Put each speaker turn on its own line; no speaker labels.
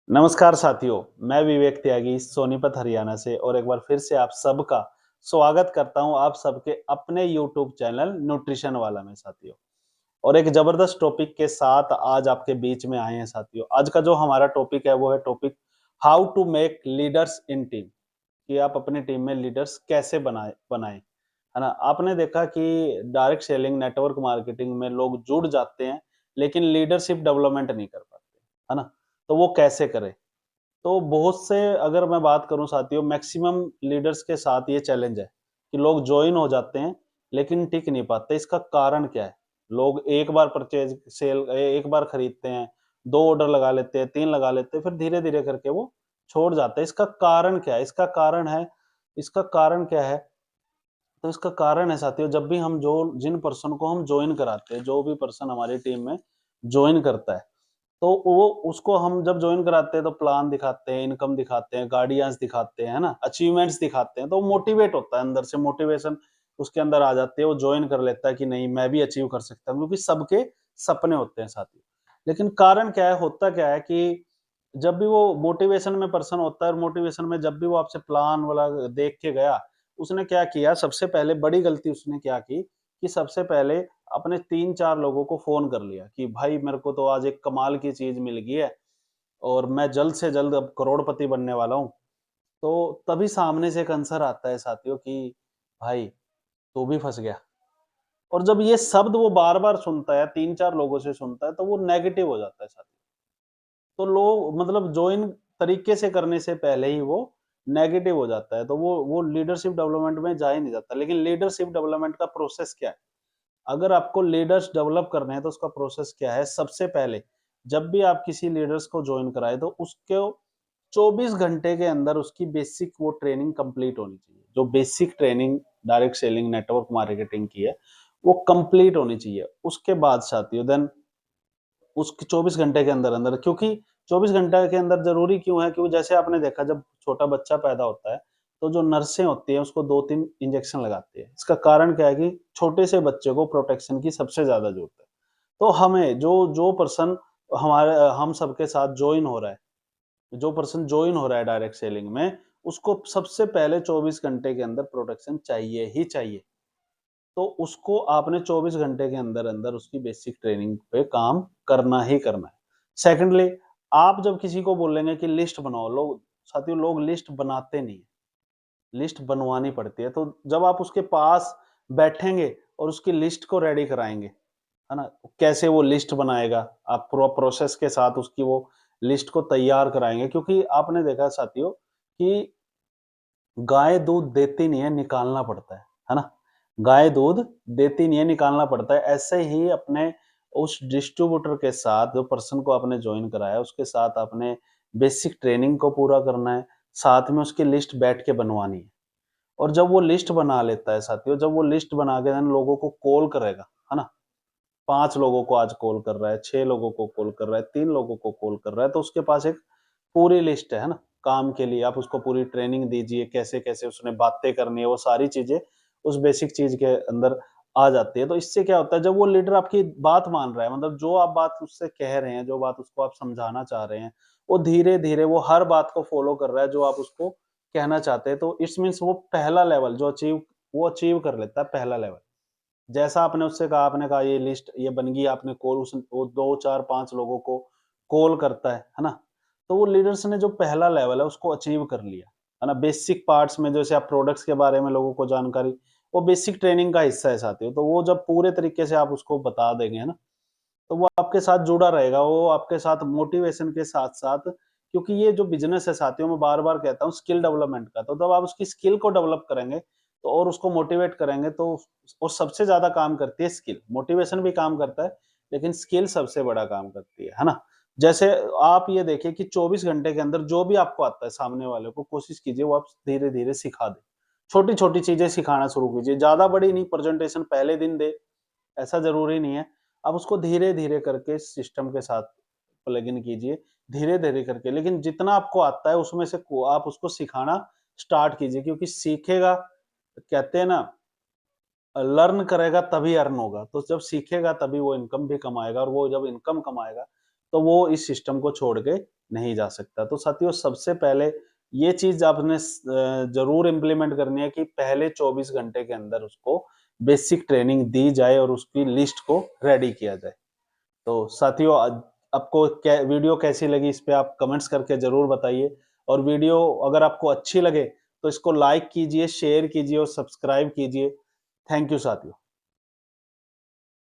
नमस्कार साथियों, मैं विवेक त्यागी सोनीपत हरियाणा से और एक बार फिर से आप सबका स्वागत करता हूं आप सबके अपने यूट्यूब चैनल न्यूट्रिशन वाला में साथियों। और एक जबरदस्त टॉपिक के साथ आज आपके बीच में आए हैं साथियों। आज का जो हमारा टॉपिक है वो है topic how to make leaders in team, कि आप अपनी टीम में लीडर्स कैसे बनाए बनाएं, है ना। आपने देखा कि डायरेक्ट सेलिंग नेटवर्क मार्केटिंग में लोग जुड़ जाते हैं लेकिन लीडरशिप डेवलपमेंट नहीं कर पाते, है ना। तो वो कैसे करें? तो बहुत से, अगर मैं बात करूँ साथियों, मैक्सिमम लीडर्स के साथ ये चैलेंज है कि लोग जॉइन हो जाते हैं लेकिन टिक नहीं पाते। इसका कारण क्या है? लोग एक बार एक बार खरीदते हैं, 2 ऑर्डर लगा लेते हैं, 3 लगा लेते हैं, फिर धीरे-धीरे करके वो छोड़ जाते हैं। इसका कारण क्या है? इसका कारण क्या है? तो इसका कारण है साथियों, जब भी हम जो जिन पर्सन को हम जॉइन कराते हैं, जो भी पर्सन हमारी टीम में जॉइन करता है, तो वो उसको हम जब जॉइन कराते हैं तो प्लान दिखाते हैं, इनकम दिखाते हैं, गार्डियंस दिखाते हैं, है ना? अचीवमेंट्स दिखाते हैं, तो वो मोटिवेट होता है, अंदर से मोटिवेशन उसके अंदर आ जाती है, वो जॉइन कर लेता है कि नहीं मैं भी अचीव कर सकता हूँ, क्योंकि सबके सपने होते हैं साथियों। लेकिन कारण क्या है, होता क्या है कि जब भी वो मोटिवेशन में पर्सन होता है और मोटिवेशन में जब भी वो आपसे प्लान वाला देख के गया, उसने क्या किया, सबसे पहले बड़ी गलती उसने क्या की कि सबसे पहले अपने 3-4 लोगों को फ़ोन कर लिया कि भाई मेरे को तो आज एक कमाल की चीज़ मिल गई है और मैं जल्द से जल्द अब करोड़पति बनने वाला हूँ। तो तभी सामने से एक आंसर आता है साथियों कि भाई तू भी फँस गया। और जब ये शब्द वो बार-बार सुनता है, 3-4 लोगों से सुनता है, तो वो नेगेटिव हो जाता है साथियों। तो लोग मतलब जॉइन तरीके से करने से पहले ही वो नेगेटिव हो जाता है, तो वो लीडरशिप डेवलपमेंट में जा ही नहीं जाता। लेकिन लीडरशिप डेवलपमेंट का प्रोसेस क्या है? अगर आपको लीडर्स डेवलप करने हैं तो उसका प्रोसेस क्या है? सबसे पहले जब भी आप किसी लीडर्स को जॉइन कराएँ तो उसको 24 घंटे के अंदर उसकी बेसिक वो ट्रेनिंग कंप्लीट होनी चाहिए। जो basic training direct selling, network marketing की है, वो कंप्लीट होनी चाहिए। उसके बाद साथियों देन उसके 24 घंटे के अंदर-अंदर, क्योंकि 24 घंटे के अंदर ज़रूरी क्यों है? क्योंकि जैसे आपने देखा जब छोटा बच्चा पैदा होता है, तो जो नर्सें होती हैं उसको 2-3 इंजेक्शन लगाती है। इसका कारण क्या है कि छोटे से बच्चे को प्रोटेक्शन की सबसे ज़्यादा ज़रूरत है। तो हमें जो जो पर्सन हम सबके साथ जो पर्सन जॉइन हो रहा है डायरेक्ट सेलिंग में, उसको सबसे पहले 24 घंटे के अंदर प्रोटेक्शन चाहिए ही चाहिए। तो उसको आपने 24 घंटे के अंदर-अंदर उसकी बेसिक ट्रेनिंग पे काम करना ही करना है। सेकंडली, आप जब किसी को बोलेंगे कि लिस्ट बनाओ, लोग लिस्ट बनाते नहीं हैं, लिस्ट बनवानी पड़ती है। तो जब आप उसके पास बैठेंगे और उसकी लिस्ट को रेडी कराएँगे, है ना? कैसे वो लिस्ट बनाएगा, आप पूरा प्रोसेस के साथ उसकी वो लिस्ट को तैयार कराएँगे, क्योंकि आपने देखा साथियों कि गाय दूध देती नहीं है, निकालना पड़ता है ना? गाय दूध देती नहीं है, निकालना पड़ता है। ऐसे ही अपने उस डिस्ट्रीब्यूटर के साथ, जो पर्सन को आपने जॉइन कराया, उसके साथ आपने बेसिक ट्रेनिंग को पूरा करना है, साथ में उसकी लिस्ट बैठ के बनवानी है। और जब वो लिस्ट बना लेता है साथियों, जब वो लिस्ट बना के देन लोगों को कॉल करेगा, है ना? 5 लोगों को आज कॉल कर रहा है, 6 लोगों को कॉल कर रहा है, 3 लोगों को कॉल कर रहा है, तो उसके पास एक पूरी लिस्ट है ना? काम के लिए आप उसको पूरी ट्रेनिंग दीजिए, कैसे-कैसे उसने बातें करनी है, वो सारी चीज़ें उस बेसिक चीज़ के अंदर आ जाती है। तो इससे क्या होता है, जब वो लीडर आपकी बात मान रहा है, मतलब जो आप बात उससे कह रहे हैं, जो बात उसको आप समझाना चाह रहे हैं, वो धीरे-धीरे वो हर बात को फ़ॉलो कर रहा है, जो आप उसको कहना चाहते हैं। तो इट्स मीन्स वो पहला लेवल वो अचीव कर लेता है, पहला लेवल। जैसा आपने उससे कहा, आपने कहा ये लिस्ट ये बन गई, आपने कॉल उस वो 2, 4, 5 लोगों को कॉल करता है ना? तो वो लीडर्स ने जो पहला लेवल है उसको अचीव कर लिया, है ना? बेसिक पार्ट्स में जैसे आप प्रोडक्ट्स के बारे में लोगों को जानकारी, वो बेसिक ट्रेनिंग का हिस्सा है साथियों। तो वो जब पूरे तरीके से आप उसको बता देंगे, है ना? तो वो आपके साथ जुड़ा रहेगा, वो आपके साथ मोटिवेशन के साथ-साथ, क्योंकि ये जो बिज़नेस है साथियों, मैं बार-बार कहता हूँ स्किल डेवलपमेंट का, तो जब आप उसकी स्किल को डेवलप करेंगे, तो और उसको मोटिवेट करेंगे तो और सबसे ज़्यादा काम करती है स्किल, मोटिवेशन भी काम करता है, लेकिन स्किल सबसे बड़ा काम करती है ना? जैसे आप ये देखिए कि 24 घंटे के अंदर जो भी आपको आता है सामने वाले को, कोशिश कीजिए वो आप धीरे-धीरे सिखा दें। छोटी-छोटी चीज़ें सिखाना शुरू कीजिए, ज़्यादा बड़ी नहीं, प्रेज़ेंटेशन पहले दिन दे, ऐसा ज़रूरी नहीं है। आप उसको धीरे-धीरे करके सिस्टम के साथ प्लग इन कीजिए, धीरे-धीरे करके, लेकिन जितना आपको आता है उसमें से को आप उसको सिखाना स्टार्ट कीजिए, क्योंकि सीखेगा, कहते हैं ना, लर्न करेगा तभी अर्न होगा। तो जब सीखेगा तभी वो इनकम भी कमाएगा, और वो जब इनकम कमाएगा, तो वो इस सिस्टम को छोड़ के नहीं जा सकता। तो साथियों सबसे पहले ये चीज़ आपने ज़रूर इम्प्लीमेंट करनी है कि पहले 24 घंटे के अंदर उसको बेसिक ट्रेनिंग दी जाए और उसकी लिस्ट को रेडी किया जाए। तो साथियों आपको क्या वीडियो कैसी लगी इस पे आप कमेंट्स करके ज़रूर बताइए और वीडियो अगर आपको अच्छी लगे तो इसको लाइक कीजिए, शेयर कीजिए और सब्सक्राइब कीजिए। थैंक यू साथियों।